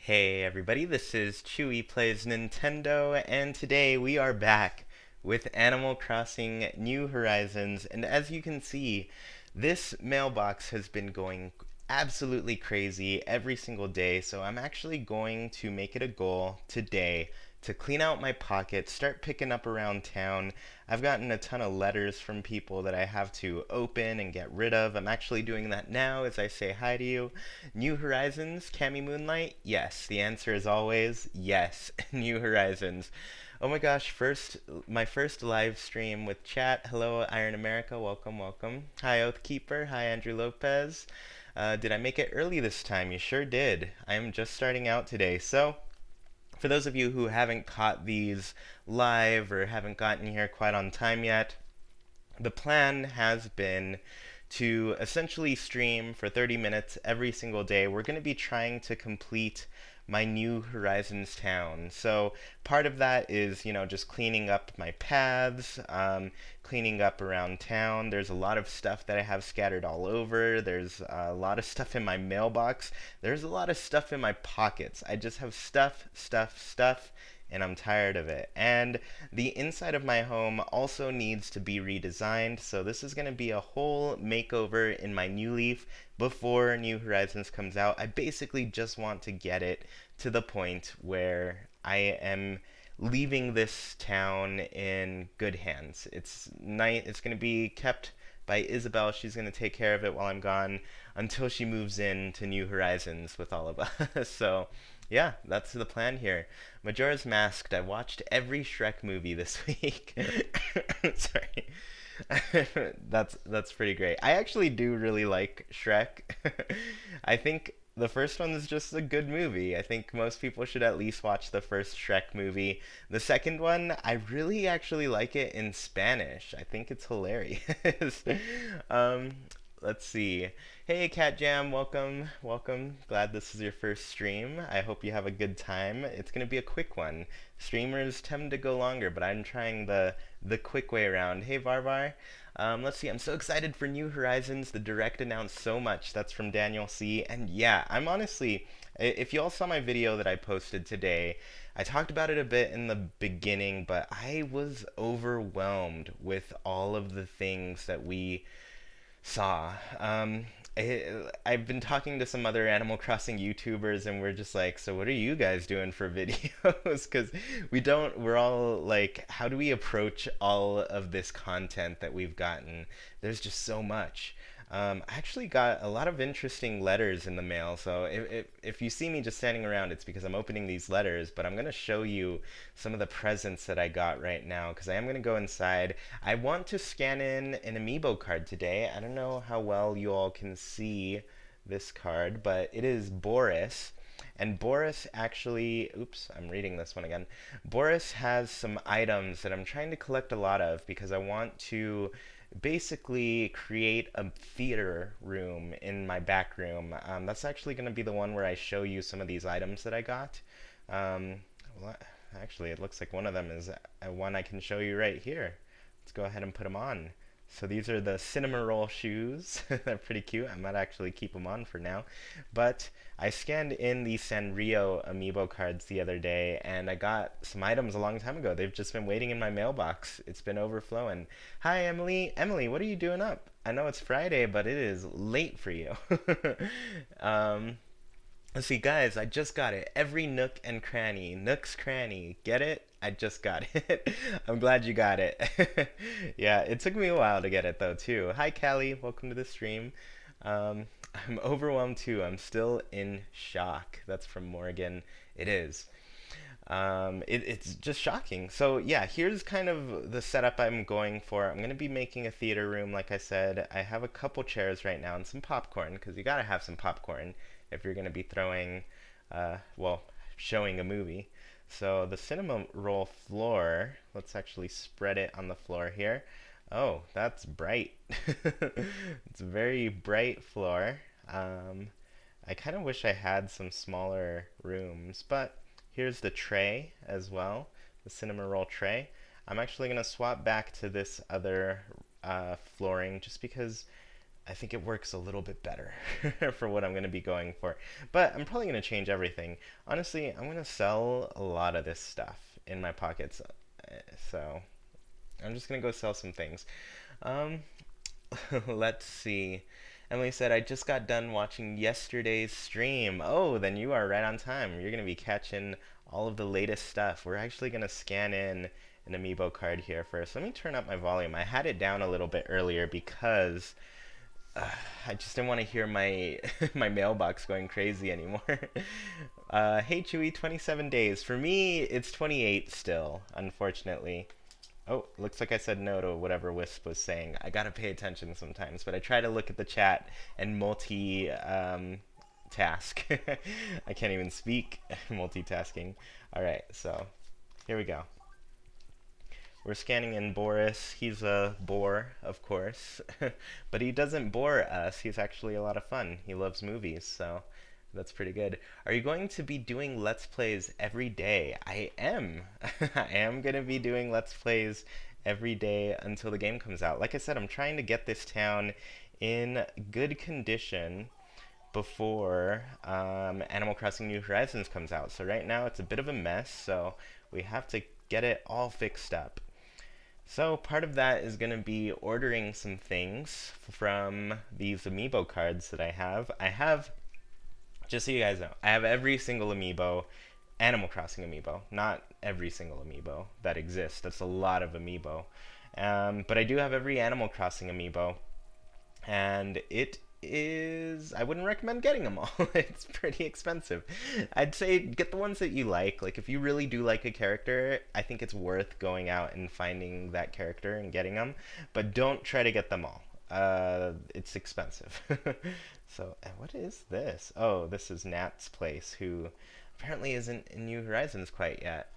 Hey everybody, this is Chewy Plays Nintendo, and today we are back with Animal Crossing New Horizons. And as you can see, this mailbox has been going absolutely crazy every single day, so I'm actually going to make it a goal today to clean out my pockets, start picking up around town. I've gotten a ton of letters from people that I have to open and get rid of. I'm actually doing that now as I say hi to you. New Horizons, Cami Moonlight? Yes. The answer is always yes. New Horizons. Oh my gosh, my first live stream with chat. Hello, Iron America. Welcome, welcome. Hi, Oathkeeper. Hi, Andrew Lopez. Did I make it early this time? You sure did. I am just starting out today. So, for those of you who haven't caught these live or haven't gotten here quite on time yet, the plan has been to essentially stream for 30 minutes every single day. We're going to be trying to complete my New Horizons town. So part of that is, just cleaning up my paths, cleaning up around town. There's a lot of stuff that I have scattered all over. There's a lot of stuff in my mailbox. There's a lot of stuff in my pockets. I just have stuff, stuff, stuff, and I'm tired of it. And the inside of my home also needs to be redesigned, so this is going to be a whole makeover in my new leaf before New Horizons comes out. I basically just want to get it to the point where I am leaving this town in good hands. It's going to be kept by Isabel. She's going to take care of it while I'm gone until she moves in to New Horizons with all of us. So, yeah, that's the plan here. Majora's Masked. I watched every Shrek movie this week. Sorry. That's pretty great. I actually do really like Shrek. I think the first one is just a good movie. I think most people should at least watch the first Shrek movie. The second one, I really actually like it in Spanish. I think it's hilarious. um, let's see. Hey, Cat Jam, welcome, welcome. Glad this is your first stream. I hope you have a good time. It's gonna be a quick one. Streamers tend to go longer, but I'm trying the quick way around. Hey, Varvar. Let's see. I'm so excited for New Horizons. The direct announced so much. That's from Daniel C. And yeah, I'm honestly, if you all saw my video that I posted today, I talked about it a bit in the beginning, but I was overwhelmed with all of the things that we saw. I've been talking to some other Animal Crossing YouTubers, and we're just like, so what are you guys doing for videos? Because we're all like, how do we approach all of this content that we've gotten? There's just so much. I actually got a lot of interesting letters in the mail, so if you see me just standing around, it's because I'm opening these letters, but I'm going to show you some of the presents that I got right now, because I am going to go inside. I want to scan in an amiibo card today. I don't know how well you all can see this card, but it is Boris. And Boris actually, oops, I'm reading this one again. Boris has some items that I'm trying to collect a lot of because I want to basically create a theater room in my back room. That's actually going to be the one where I show you some of these items that I got. Um, well, Actually, it looks like one of them is one I can show you right here. Let's go ahead and put them on. So these are the cinema roll shoes. They're pretty cute. I might actually keep them on for now. But I scanned in the Sanrio amiibo cards the other day, and I got some items a long time ago. They've just been waiting in my mailbox. It's been overflowing. Hi, Emily. Emily, what are you doing up? I know it's Friday, but it is late for you. um, Let's see, guys, I just got it. Every nook and cranny. Nook's cranny. Get it? I just got it. I'm glad you got it. Yeah, it took me a while to get it, though, too. Hi, Callie. Welcome to the stream. Um, I'm overwhelmed, too. I'm still in shock. That's from Morgan. It is. It's just shocking. So, yeah, here's kind of the setup I'm going for. I'm going to be making a theater room, like I said. I have a couple chairs right now and some popcorn, because you got to have some popcorn if you're going to be showing a movie. So the cinema roll floor, let's actually spread it on the floor here. Oh, that's bright. It's a very bright floor. I kind of wish I had some smaller rooms, but here's the tray as well, the cinema roll tray. I'm actually going to swap back to this other flooring just because I think it works a little bit better for what I'm going to be going for. But I'm probably going to change everything. Honestly, I'm going to sell a lot of this stuff in my pockets. So I'm just going to go sell some things. Um, let's see. Emily said, I just got done watching yesterday's stream. Oh, then you are right on time. You're going to be catching all of the latest stuff. We're actually going to scan in an amiibo card here first. Let me turn up my volume. I had it down a little bit earlier because I just didn't want to hear my my mailbox going crazy anymore. Hey Chewy, 27 days. For me, it's 28 still, unfortunately. Oh, looks like I said no to whatever Wisp was saying. I gotta pay attention sometimes, but I try to look at the chat and task. I can't even speak multitasking. All right, so here we go. We're scanning in Boris. He's a bore, of course, but he doesn't bore us. He's actually a lot of fun. He loves movies, so that's pretty good. Are you going to be doing Let's Plays every day? I am. I am going to be doing Let's Plays every day until the game comes out. Like I said, I'm trying to get this town in good condition before Animal Crossing New Horizons comes out. So right now it's a bit of a mess, so we have to get it all fixed up. So part of that is going to be ordering some things from these amiibo cards that I have. Just so you guys know, I have every single amiibo, Animal Crossing amiibo, not every single amiibo that exists. That's a lot of amiibo. But I do have every Animal Crossing amiibo, and I wouldn't recommend getting them all. It's pretty expensive. I'd say get the ones that you like. Like, if you really do like a character, I think it's worth going out and finding that character and getting them. But don't try to get them all. It's expensive. So, what is this? Oh, this is Nat's place, who apparently isn't in New Horizons quite yet.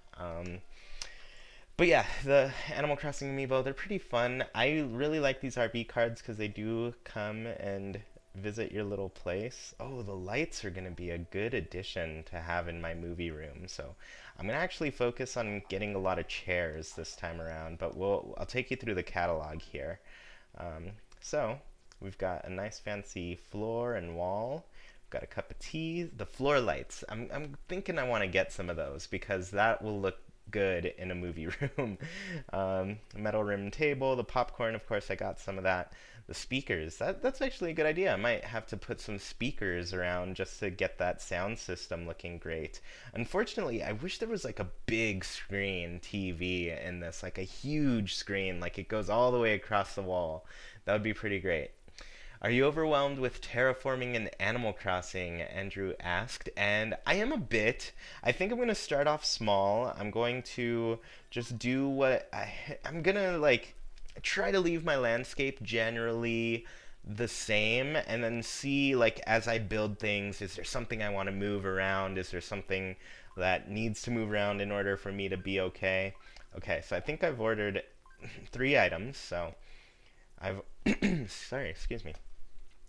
But yeah, the Animal Crossing amiibo, they're pretty fun. I really like these RB cards because they do come and visit your little place. Oh, the lights are going to be a good addition to have in my movie room. So I'm going to actually focus on getting a lot of chairs this time around, but I'll take you through the catalog here. So we've got a nice fancy floor and wall. We've got a cup of tea. The floor lights. I'm thinking I want to get some of those because that will look good in a movie room. Metal rim table, the popcorn, of course, I got some of that. The speakers, that's actually a good idea. I might have to put some speakers around just to get that sound system looking great. Unfortunately, I wish there was like a big screen TV in this, like a huge screen, like it goes all the way across the wall. That would be pretty great. Are you overwhelmed with terraforming in Animal Crossing? Andrew asked, and I am a bit. I think I'm going to start off small. I'm going to just do I'm going to like try to leave my landscape generally the same and then see like as I build things, is there something I want to move around? Is there something that needs to move around in order for me to be okay? Okay, so I think I've ordered 3 items, so I've sorry, excuse me.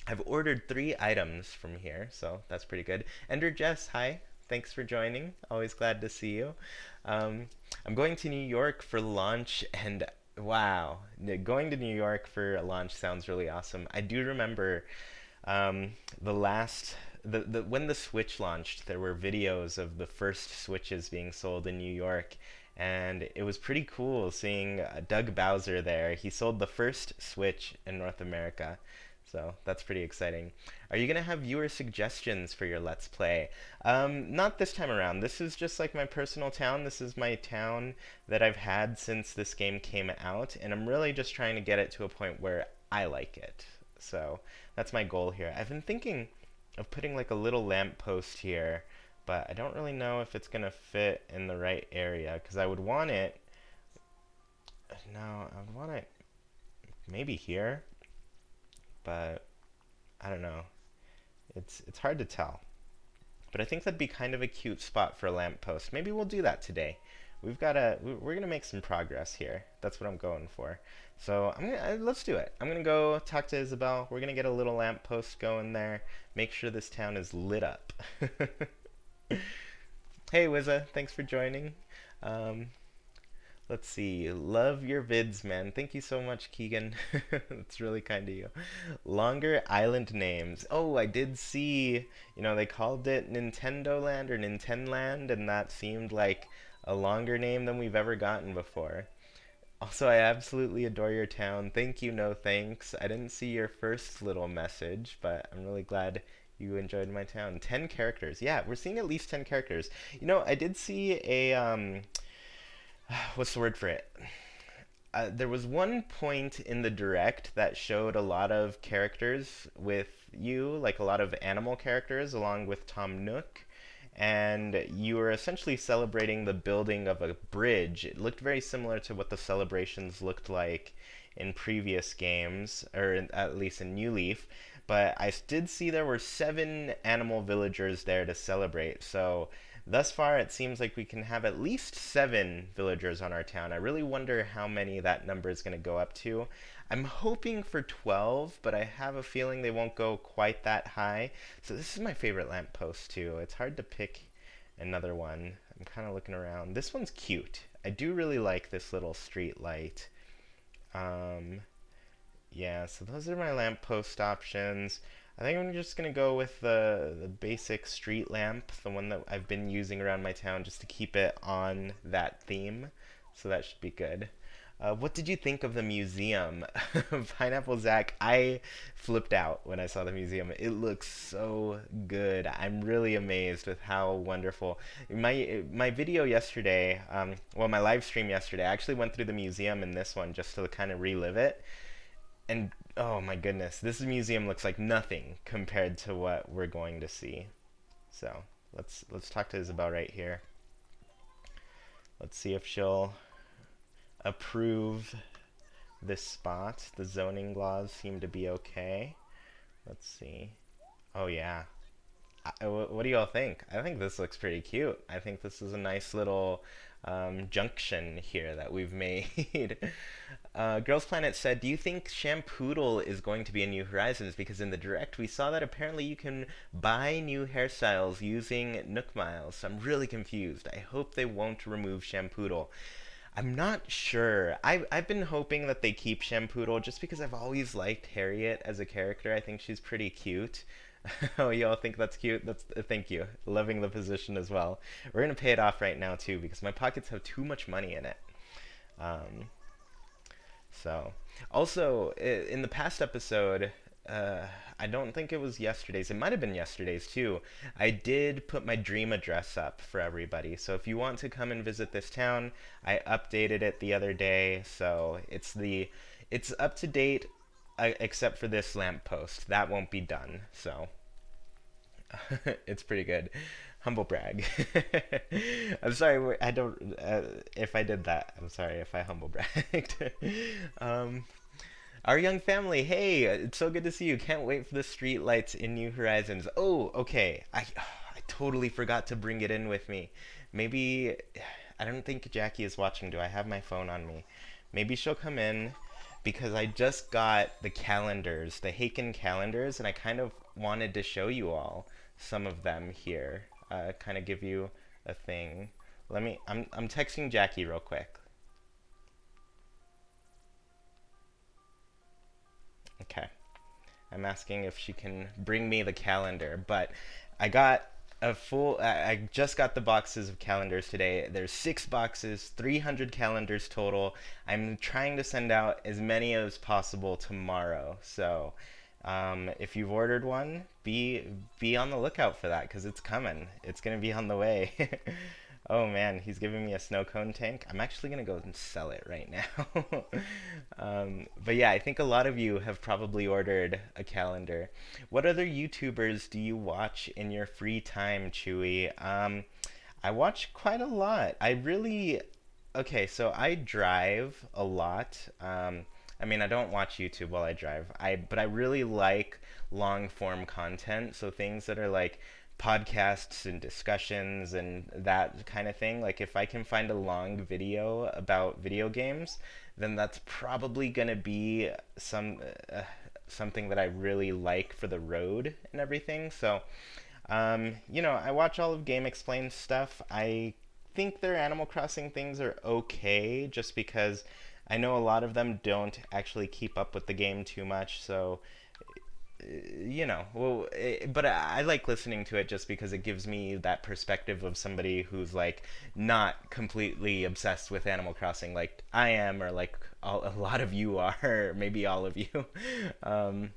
I've ordered 3 items from here, so that's pretty good. Ender Jess, hi. Thanks for joining. Always glad to see you. I'm going to New York for launch, and wow, going to New York for a launch sounds really awesome. I do remember the last when the Switch launched, there were videos of the first Switches being sold in New York, and it was pretty cool seeing Doug Bowser there. He sold the first Switch in North America. So that's pretty exciting. Are you going to have viewer suggestions for your Let's Play? Not this time around. This is just like my personal town. This is my town that I've had since this game came out, and I'm really just trying to get it to a point where I like it. So that's my goal here. I've been thinking of putting like a little lamp post here, but I don't really know if it's going to fit in the right area because I would want it. No, I would want it maybe here, but I don't know. It's hard to tell. But I think that'd be kind of a cute spot for a lamppost. Maybe we'll do that today. We're gonna make some progress here. That's what I'm going for. So let's do it. I'm gonna go talk to Isabel. We're gonna get a little lamppost going there. Make sure this town is lit up. Hey Wizza, thanks for joining. Let's see. Love your vids, man. Thank you so much, Keegan. That's really kind of you. Longer island names. Oh, I did see, they called it Nintendo Land or Nintenland, and that seemed like a longer name than we've ever gotten before. Also, I absolutely adore your town. Thank you, no thanks. I didn't see your first little message, but I'm really glad you enjoyed my town. 10 characters. Yeah, we're seeing at least 10 characters. I did see what's the word for it? There was one point in the direct that showed a lot of characters with you, like a lot of animal characters, along with Tom Nook. And you were essentially celebrating the building of a bridge. It looked very similar to what the celebrations looked like in previous games, or at least in New Leaf. But I did see there were 7 animal villagers there to celebrate. So thus far, it seems like we can have at least 7 villagers on our town. I really wonder how many that number is going to go up to. I'm hoping for 12, but I have a feeling they won't go quite that high. So this is my favorite lamppost too. It's hard to pick another one. I'm kind of looking around. This one's cute. I do really like this little street light. Um, yeah, so those are my lamppost options. I think I'm just gonna go with the basic street lamp, the one that I've been using around my town just to keep it on that theme. So that should be good. What did you think of the museum? Pineapple Zach, I flipped out when I saw the museum. It looks so good. I'm really amazed with how wonderful. My video yesterday, well, my live stream yesterday, I actually went through the museum in this one just to kind of relive it. And oh my goodness, this museum looks like nothing compared to what we're going to see. So let's talk to Isabel right here. Let's see if she'll approve this spot. The zoning laws seem to be okay. Let's see. Oh yeah. What do y'all think? I think this looks pretty cute. I think this is a nice little junction here that we've made. Girls Planet said, "Do you think Shampoodle is going to be in New Horizons? Because in the direct we saw that apparently you can buy new hairstyles using Nook Miles. So I'm really confused. I hope they won't remove Shampoodle." I'm not sure. I've been hoping that they keep Shampoodle just because I've always liked Harriet as a character. I think she's pretty cute. Oh, y'all think that's cute? That's thank you. Loving the position as well. We're gonna pay it off right now too because my pockets have too much money in it. Um, so, also in the past episode, I don't think it was yesterday's. It might have been yesterday's too. I did put my dream address up for everybody. So if you want to come and visit this town, I updated it the other day. So it's up to date, except for this lamppost. That won't be done. So it's pretty good. Humble brag. I'm sorry. I don't. If I did that, I'm sorry if I humble bragged. um, our young family. Hey, it's so good to see you. Can't wait for the street lights in New Horizons. Oh, okay. I totally forgot to bring it in with me. Maybe I don't think Jackie is watching. Do I have my phone on me? Maybe she'll come in because I just got the calendars, the Haken calendars, and I kind of wanted to show you all some of them here. Kind of give you a thing. I'm texting Jackie real quick. Okay. I'm asking if she can bring me the calendar, but I got I just got the boxes of calendars today. There's 6 boxes, 300 calendars total. I'm trying to send out as many as possible tomorrow. So, if you've ordered one, be on the lookout for that because it's coming. It's gonna be on the way. Oh man, he's giving me a snow cone tank. I'm actually gonna go and sell it right now. But yeah, I think a lot of you have probably ordered a calendar. What other YouTubers do you watch in your free time, Chewy? I watch quite a lot. Okay, so I drive a lot. I mean, I don't watch YouTube while I drive. But I really like long form content. So things that are like podcasts and discussions and that kind of thing. Like if I can find a long video about video games, then that's probably gonna be something that I really like for the road and everything. So, I watch all of Game Explain stuff. I think their Animal Crossing things are okay, just because I know a lot of them don't actually keep up with the game too much. So but I like listening to it just because it gives me that perspective of somebody who's like not completely obsessed with Animal Crossing like I am, or like a lot of you are, maybe all of you. um,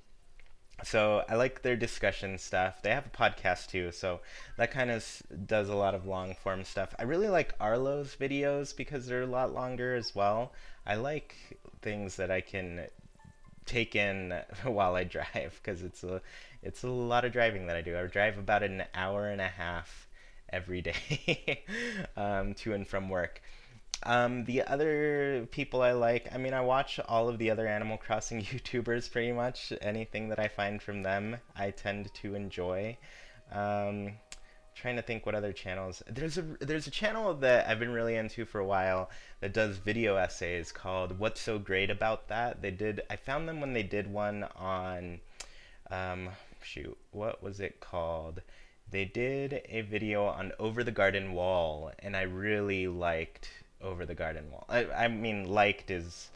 so I like their discussion stuff. They have a podcast too, so that kind of does a lot of long form stuff. I really like Arlo's videos because they're a lot longer as well. I like things that I can take in while I drive, because it's a lot of driving that I do. I drive about an hour and a half every day to and from work. The other people I like, I mean, I watch all of the other Animal Crossing YouTubers pretty much. Anything that I find from them, I tend to enjoy. Um, Trying to think what other channels. There's a channel that I've been really into for a while that does video essays called "What's So Great About That." I found them when they did one on um, shoot, what was it called? They did a video on Over the Garden Wall, and I really liked Over the Garden Wall. I mean, liked is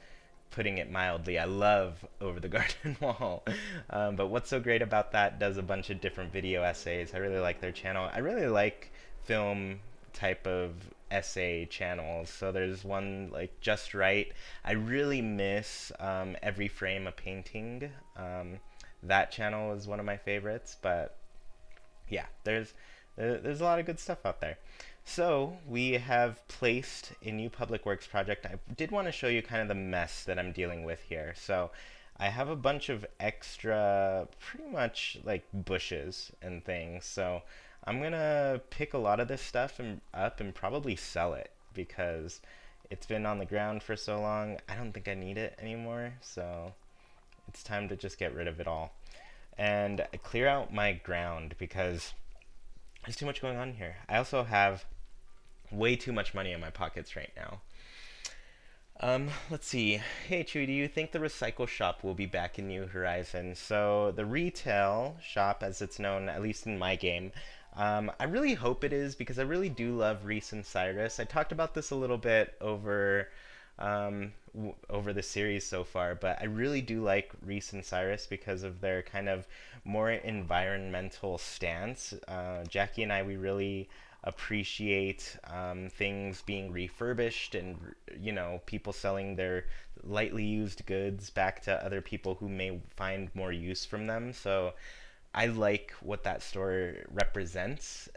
putting it mildly. I love Over the Garden Wall. But what's so great about that does a bunch of different video essays. I really like their channel. I really like film type of essay channels. So there's one like Just Right. I really miss Every Frame a Painting. That channel is one of my favorites. But yeah, there's a lot of good stuff out there. So we have placed a new public works project. I did want to show you kind of the mess that I'm dealing with here. So I have a bunch of extra, pretty much like bushes and things. So I'm gonna pick a lot of this stuff up and probably sell it, because it's been on the ground for so long. I don't think I need it anymore. So it's time to just get rid of it all and clear out my ground, because there's too much going on here. I also have way too much money in my pockets right now. Let's see. Hey, Chewy, do you think the recycle shop will be back in New Horizons? So, the retail shop, as it's known, at least in my game, I really hope it is, because I really do love Reese and Cyrus. I talked about this a little bit over the series so far, but I really do like Reese and Cyrus because of their kind of more environmental stance. Jackie and I, we really appreciate things being refurbished, and people selling their lightly used goods back to other people who may find more use from them. So I like what that store represents.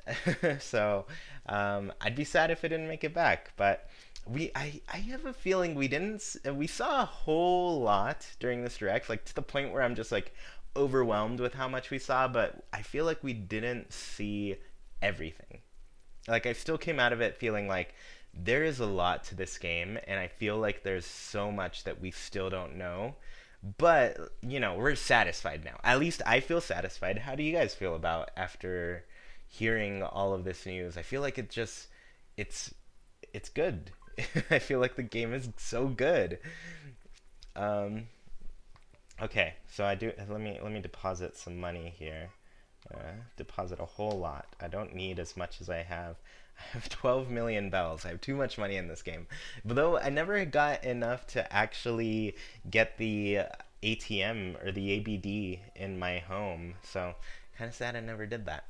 So I'd be sad if it didn't make it back, but I have a feeling we saw a whole lot during this direct, like to the point where I'm just like overwhelmed with how much we saw, but I feel like we didn't see everything. Like, I still came out of it feeling like there is a lot to this game, and I feel like there's so much that we still don't know. But, we're satisfied now. At least I feel satisfied. How do you guys feel about after hearing all of this news? I feel like it's it's good. I feel like the game is so good. Um, okay, so I do. Let me deposit some money here. Deposit a whole lot. I don't need as much as I have. I have 12 million bells. I have too much money in this game. But though I never got enough to actually get the ATM or the ABD in my home. So kind of sad I never did that.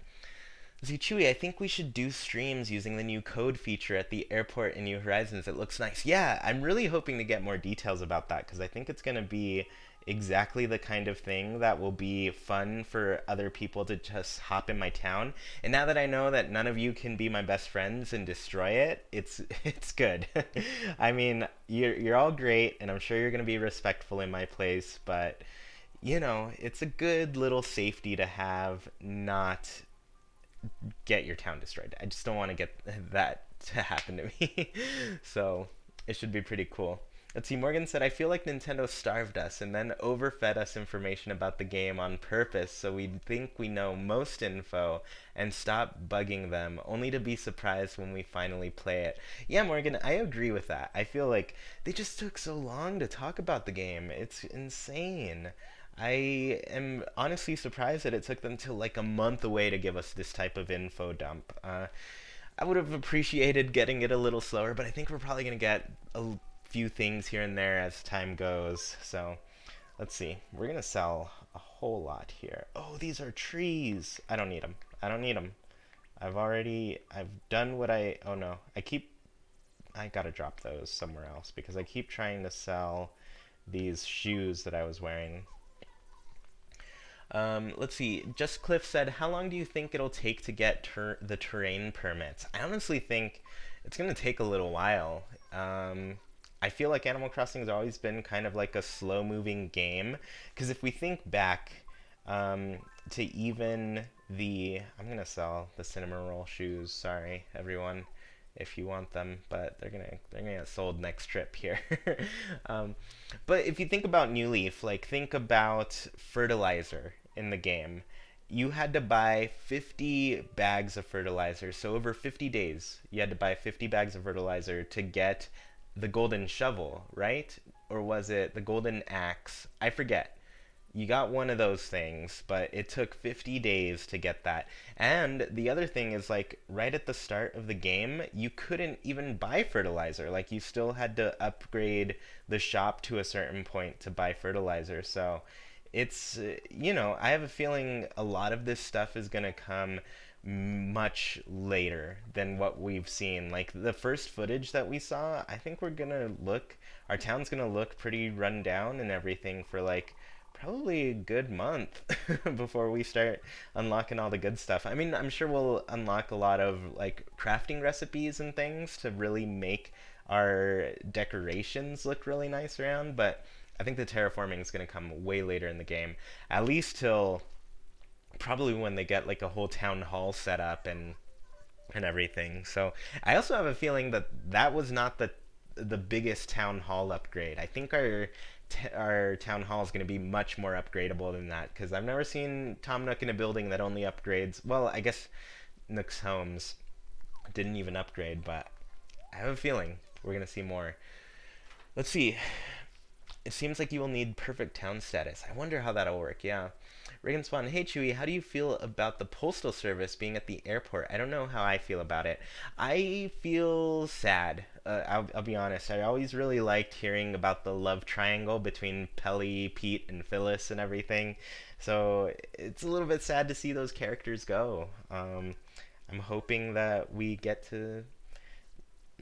See, Chewy, I think we should do streams using the new code feature at the airport in New Horizons. It looks nice. Yeah, I'm really hoping to get more details about that, because I think it's going to be exactly the kind of thing that will be fun for other people to just hop in my town. And now that I know that none of you can be my best friends and destroy it, it's good. I mean, you're all great, and I'm sure you're going to be respectful in my place, but it's a good little safety to have, not get your town destroyed. I just don't want to get that to happen to me. So it should be pretty cool. Let's see, Morgan said, I feel like Nintendo starved us and then overfed us information about the game on purpose so we'd think we know most info and stop bugging them, only to be surprised when we finally play it. Yeah, Morgan, I agree with that. I feel like they just took so long to talk about the game. It's insane. I am honestly surprised that it took them till like a month away to give us this type of info dump. I would have appreciated getting it a little slower, but I think we're probably gonna get a few things here and there as time goes. So let's see. We're gonna sell a whole lot here. Oh, these are trees. I don't need them. I don't need them. I've done what I. Oh no, I gotta drop those somewhere else because I keep trying to sell these shoes that I was wearing. Let's see. Just Cliff said, "How long do you think it'll take to get the terrain permits?" I honestly think it's gonna take a little while. I feel like Animal Crossing has always been kind of like a slow-moving game. Because if we think back to even I'm gonna sell the cinnamon roll shoes. Sorry, everyone, if you want them, but they're gonna get sold next trip here. um, but if you think about New Leaf, like think about fertilizer in the game. You had to buy 50 bags of fertilizer. So over 50 days, you had to buy 50 bags of fertilizer to get the golden shovel, right? Or was it the golden axe? I forget. You got one of those things, but it took 50 days to get that. And the other thing is, like, right at the start of the game, you couldn't even buy fertilizer. Like, you still had to upgrade the shop to a certain point to buy fertilizer. So I have a feeling a lot of this stuff is going to come much later than what we've seen. Like the first footage that we saw, I think our town's gonna look pretty run down and everything for like probably a good month before we start unlocking all the good stuff. I mean, I'm sure we'll unlock a lot of like crafting recipes and things to really make our decorations look really nice around, but I think the terraforming is going to come way later in the game, at least till probably when they get like a whole town hall set up and everything. So I also have a feeling that that was not the biggest town hall upgrade. I think our town hall is going to be much more upgradable than that because I've never seen Tom Nook in a building that only upgrades. Well, I guess Nook's homes didn't even upgrade, but I have a feeling we're going to see more. Let's see. It seems like you will need perfect town status. I wonder how that'll work. Yeah. Reagan Swan, hey Chewy, how do you feel about the postal service being at the airport? I don't know how I feel about it. I feel sad. I'll be honest. I always really liked hearing about the love triangle between Pelly, Pete, and Phyllis and everything. So it's a little bit sad to see those characters go. I'm hoping that we get to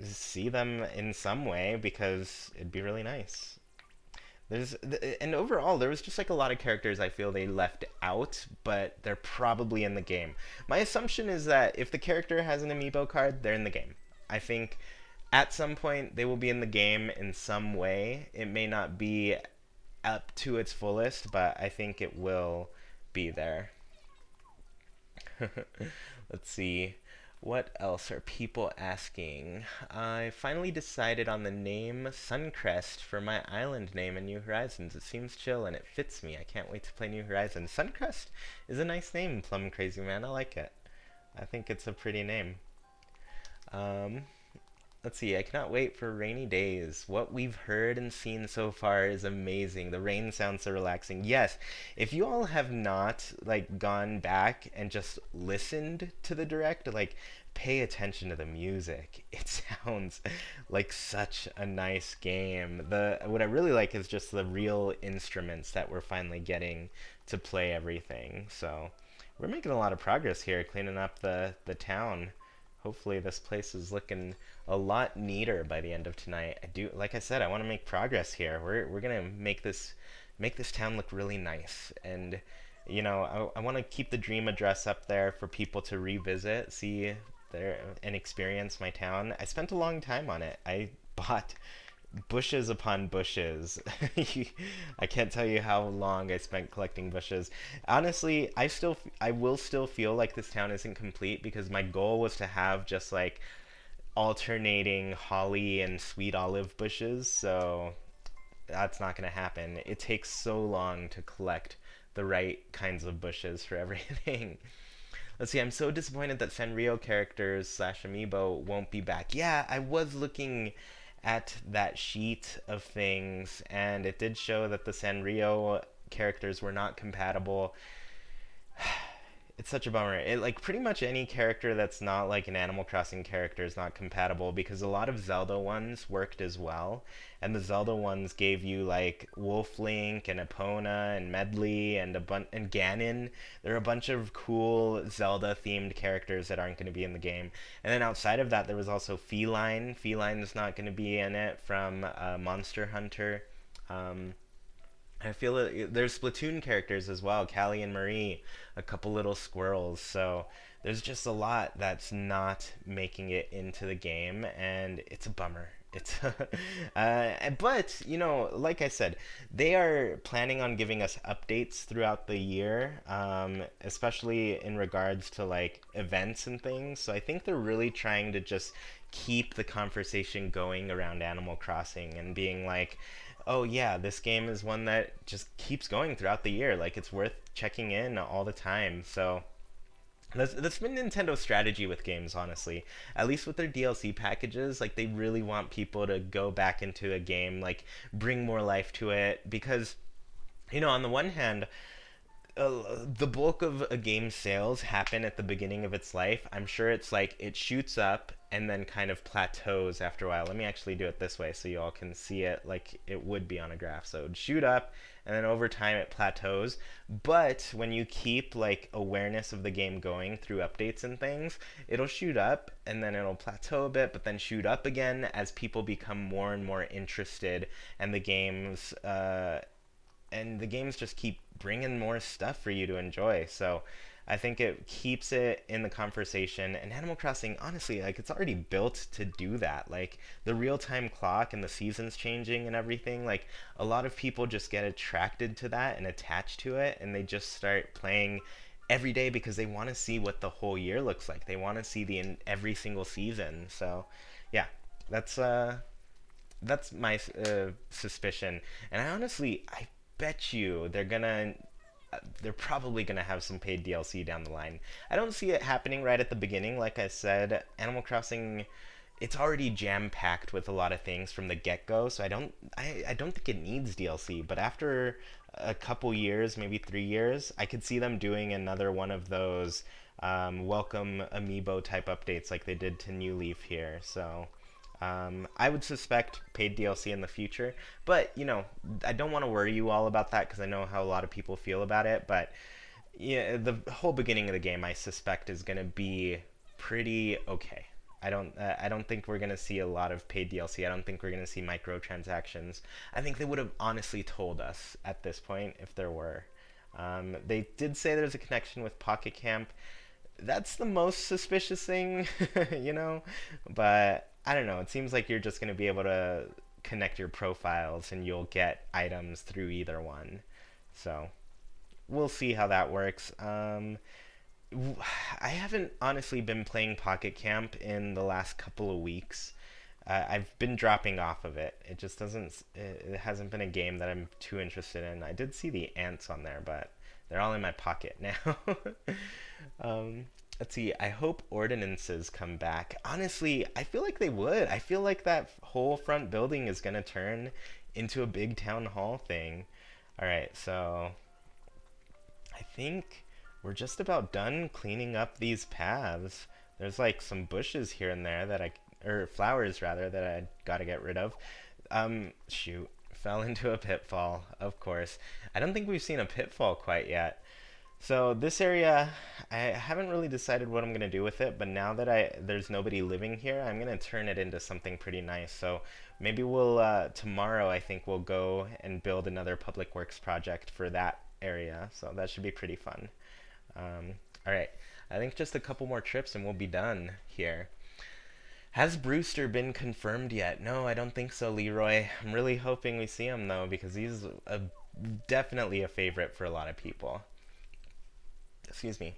see them in some way because it'd be really nice. And overall, there was just like a lot of characters I feel they left out, but they're probably in the game. My assumption is that if the character has an amiibo card, they're in the game. I think at some point they will be in the game in some way. It may not be up to its fullest, but I think it will be there. Let's see. What else are people asking? I finally decided on the name Suncrest for my island name in New Horizons. It seems chill and it fits me. I can't wait to play New Horizons. Suncrest is a nice name, Plum Crazy Man. I like it. I think it's a pretty name. Um, Let's see, I cannot wait for rainy days. What we've heard and seen so far is amazing. The rain sounds so relaxing. Yes, if you all have not like gone back and just listened to the direct, like pay attention to the music. It sounds like such a nice game. The what I really like is just the real instruments that we're finally getting to play everything. So, we're making a lot of progress here cleaning up the town. Hopefully this place is looking a lot neater by the end of tonight. Like I said, I want to make progress here. We're gonna make this town look really nice, and I want to keep the dream address up there for people to revisit, see there, and experience my town. I spent a long time on it. I bought bushes upon bushes. I can't tell you how long I spent collecting bushes. Honestly, I will still feel like this town isn't complete because my goal was to have just like alternating holly and sweet olive bushes, so that's not going to happen. It takes so long to collect the right kinds of bushes for everything. Let's see, I'm so disappointed that Sanrio characters slash amiibo won't be back. Yeah, I was looking at that sheet of things, and it did show that the Sanrio characters were not compatible. It's such a bummer. It like pretty much any character that's not like an Animal Crossing character is not compatible because a lot of Zelda ones worked as well, and the Zelda ones gave you like Wolf Link and Epona and Medley and and Ganon. There are a bunch of cool Zelda themed characters that aren't going to be in the game. And then outside of that, there was also Feline. Feline is not going to be in it from Monster Hunter. Um, I feel that there's Splatoon characters as well, Callie and Marie, a couple little squirrels. So there's just a lot that's not making it into the game, and it's a bummer. It's, but you know, like I said, they are planning on giving us updates throughout the year, especially in regards to like events and things. So I think they're really trying to just keep the conversation going around Animal Crossing and being like, oh yeah, this game is one that just keeps going throughout the year. Like it's worth checking in all the time. So that's been Nintendo's strategy with games, honestly. At least with their DLC packages, like they really want people to go back into a game, like bring more life to it. Because, you know, on the one hand, the bulk of a game's sales happen at the beginning of its life. I'm sure it's like it shoots up and then kind of plateaus after a while. Let me actually do it this way so you all can see it like it would be on a graph. So it'd shoot up and then over time it plateaus. But when you keep like awareness of the game going through updates and things, it'll shoot up and then it'll plateau a bit, but then shoot up again as people become more and more interested and the games just keep bringing more stuff for you to enjoy. So I think it keeps it in the conversation. And Animal Crossing, honestly, like it's already built to do that. Like the real time clock and the seasons changing and everything. Like a lot of people just get attracted to that and attached to it, and they just start playing every day because they want to see what the whole year looks like. They want to see the in every single season. So yeah, that's uh that's my suspicion. And I honestly, I bet you they're probably gonna have some paid DLC down the line. I don't see it happening right at the beginning. Like I said, Animal Crossing, it's already jam packed with a lot of things from the get go. So I don't think it needs DLC. But after a couple years, maybe 3 years, I could see them doing another one of those welcome amiibo type updates like they did to New Leaf here. So I would suspect paid DLC in the future, but you know, I don't want to worry you all about that because I know how a lot of people feel about it. But yeah, the whole beginning of the game, I suspect, is going to be pretty okay. I don't think we're gonna see a lot of paid DLC. I don't think we're gonna see microtransactions. I think they would have honestly told us at this point if there were. They did say there's a connection with Pocket Camp. That's the most suspicious thing, you know. But I don't know. It seems like you're just gonna be able to connect your profiles and you'll get items through either one. So we'll see how that works. I haven't honestly been playing Pocket Camp in the last couple of weeks. I've been dropping off of it. It just doesn't. It hasn't been a game that I'm too interested in. I did see the ants on there, but they're all in my pocket now. um, let's see. I hope ordinances come back. Honestly, I feel like they would. I feel like that whole front building is gonna turn into a big town hall thing. All right, so I think we're just about done cleaning up these paths. There's like some bushes here and there or flowers rather, that I gotta get rid of. Shoot, fell into a pitfall, of course. I don't think we've seen a pitfall quite yet. So this area, I haven't really decided what I'm gonna do with it, but now that there's nobody living here, I'm gonna turn it into something pretty nice. So maybe tomorrow I think we'll go and build another public works project for that area. So that should be pretty fun. All right, I think just a couple more trips and we'll be done here. Has Brewster been confirmed yet? No, I don't think so, Leroy. I'm really hoping we see him though, because he's definitely a favorite for a lot of people. Excuse me.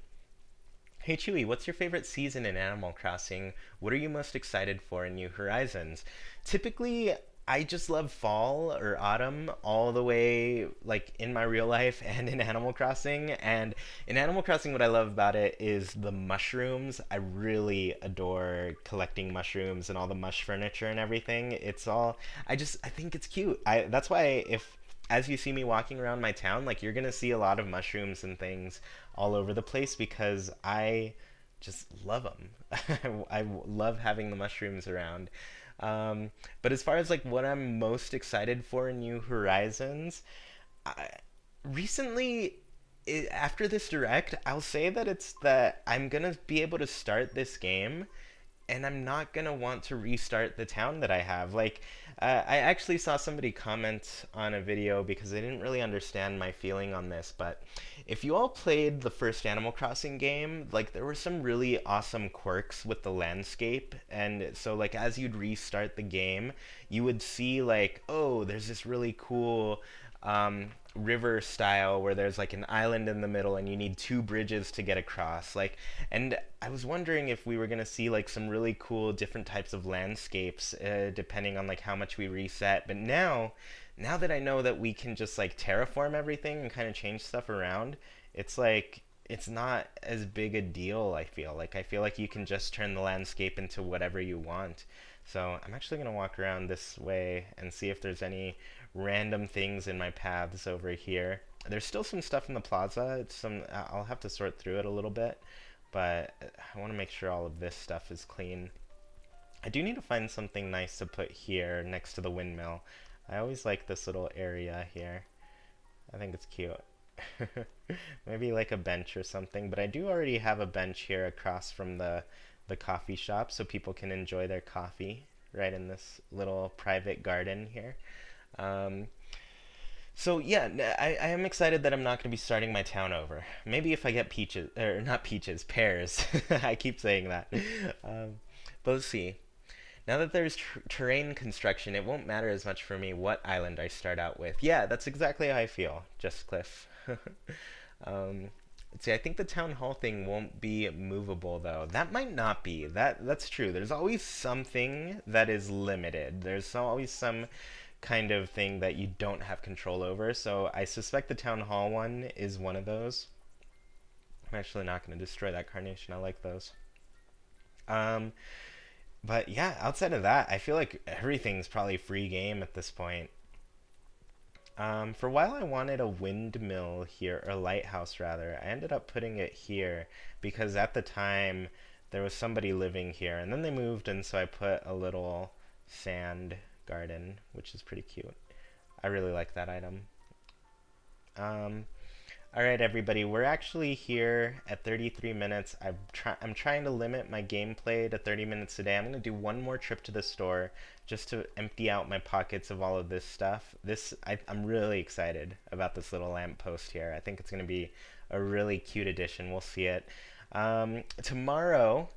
Hey Chewy, what's your favorite season in Animal Crossing? What are you most excited for in New Horizons? Typically, I just love fall or autumn all the way, like in my real life and in Animal Crossing. And in Animal Crossing, what I love about it is the mushrooms. I really adore collecting mushrooms and all the mush furniture and everything. I think it's cute. That's why if as you see me walking around my town, like you're gonna see a lot of mushrooms and things all over the place because I just love them. I love having the mushrooms around. But as far as like what I'm most excited for in New Horizons, I, recently, after this direct, I'll say that it's that I'm gonna be able to start this game and I'm not gonna want to restart the town that I have. Like, I actually saw somebody comment on a video because they didn't really understand my feeling on this. But if you all played the first Animal Crossing game, like there were some really awesome quirks with the landscape, and so like as you'd restart the game, you would see like, oh, there's this really cool river style where there's like an island in the middle and you need two bridges to get across, like, and I was wondering if we were going to see like some really cool different types of landscapes depending on like how much we reset. But now that I know that we can just like terraform everything and kind of change stuff around, it's like it's not as big a deal. I feel like you can just turn the landscape into whatever you want. So I'm actually going to walk around this way and see if there's any random things in my paths over here. There's still some stuff in the plaza. I'll have to sort through it a little bit, but I want to make sure all of this stuff is clean. I do need to find something nice to put here next to the windmill. I always like this little area here. I think it's cute. Maybe like a bench or something, but I do already have a bench here across from the coffee shop so people can enjoy their coffee right in this little private garden here. Um, so yeah, I am excited that I'm not going to be starting my town over. Maybe if I get peaches, or not peaches, pears. I keep saying that. Um, but let's see. Now that there's terrain construction, it won't matter as much for me what island I start out with. Yeah, that's exactly how I feel, Just Cliff. um, let's see, I think the town hall thing won't be movable though. That might not be. That's true. There's always something that is limited. There's always some kind of thing that you don't have control over. So I suspect the town hall one is one of those. I'm actually not going to destroy that carnation. I like those. Um, but yeah, outside of that, I feel like everything's probably free game at this point. For a while, I wanted a windmill here, or a lighthouse rather. I ended up putting it here because at the time there was somebody living here, and then they moved, and so I put a little sand garden, which is pretty cute. I really like that item. Um, all right, everybody, we're actually here at 33 minutes. I'm trying to limit my gameplay to 30 minutes a day. I'm going to do one more trip to the store just to empty out my pockets of all of this stuff. I'm really excited about this little lamppost here. I think it's going to be a really cute addition. We'll see it. Tomorrow,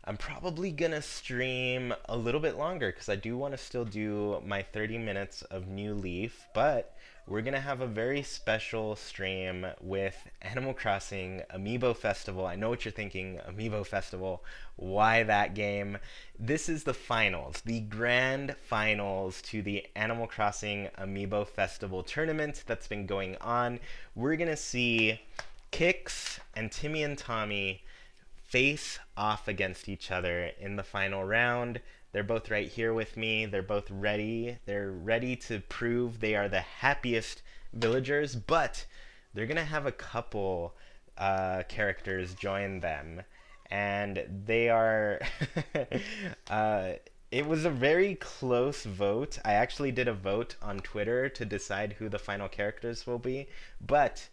I'm probably gonna stream a little bit longer because I do want to still do my 30 minutes of New Leaf, but we're gonna have a very special stream with Animal Crossing Amiibo Festival. I know what you're thinking, Amiibo Festival. Why that game? This is the finals, the grand finals to the Animal Crossing Amiibo Festival tournament that's been going on. We're gonna see Kix and Timmy and Tommy face off against each other in the final round. They're both right here with me. They're both ready. They're ready to prove they are the happiest villagers, but they're going to have a couple characters join them. And they are. It was a very close vote. I actually did a vote on Twitter to decide who the final characters will be, but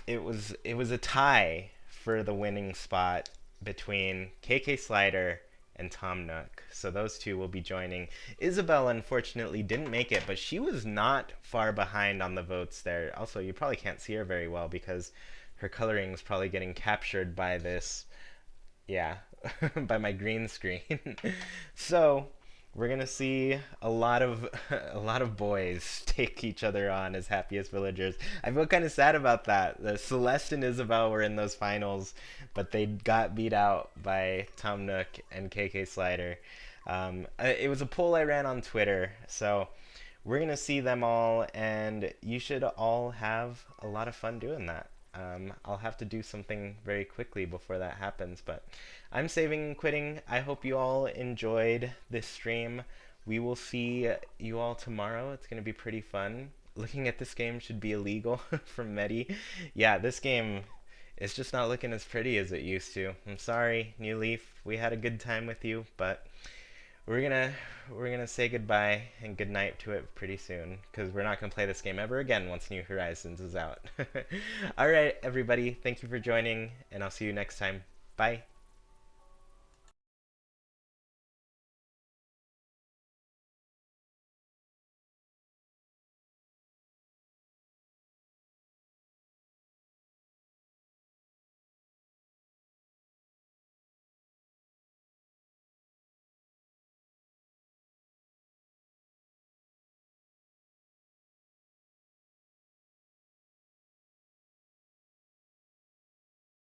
it was a tie for the winning spot between KK Slider and Tom Nook. So those two will be joining. Isabel unfortunately didn't make it, but she was not far behind on the votes there. Also, you probably can't see her very well because her coloring is probably getting captured by this, yeah, by my green screen. So we're gonna see a lot of a lot of boys take each other on as happiest villagers. I feel kind of sad about that. The Celeste and Isabel were in those finals, but they got beat out by Tom Nook and KK Slider. It was a poll I ran on Twitter, so we're gonna see them all, and you should all have a lot of fun doing that. I'll have to do something very quickly before that happens, but I'm saving and quitting. I hope you all enjoyed this stream. We will see you all tomorrow. It's going to be pretty fun. looking at this game should be illegal from Medi. Yeah, this game is just not looking as pretty as it used to. I'm sorry, New Leaf. We had a good time with you, but we're gonna we're gonna say goodbye and good night to it pretty soon because we're not gonna play this game ever again once New Horizons is out. All right, everybody. Thank you for joining, and I'll see you next time. Bye.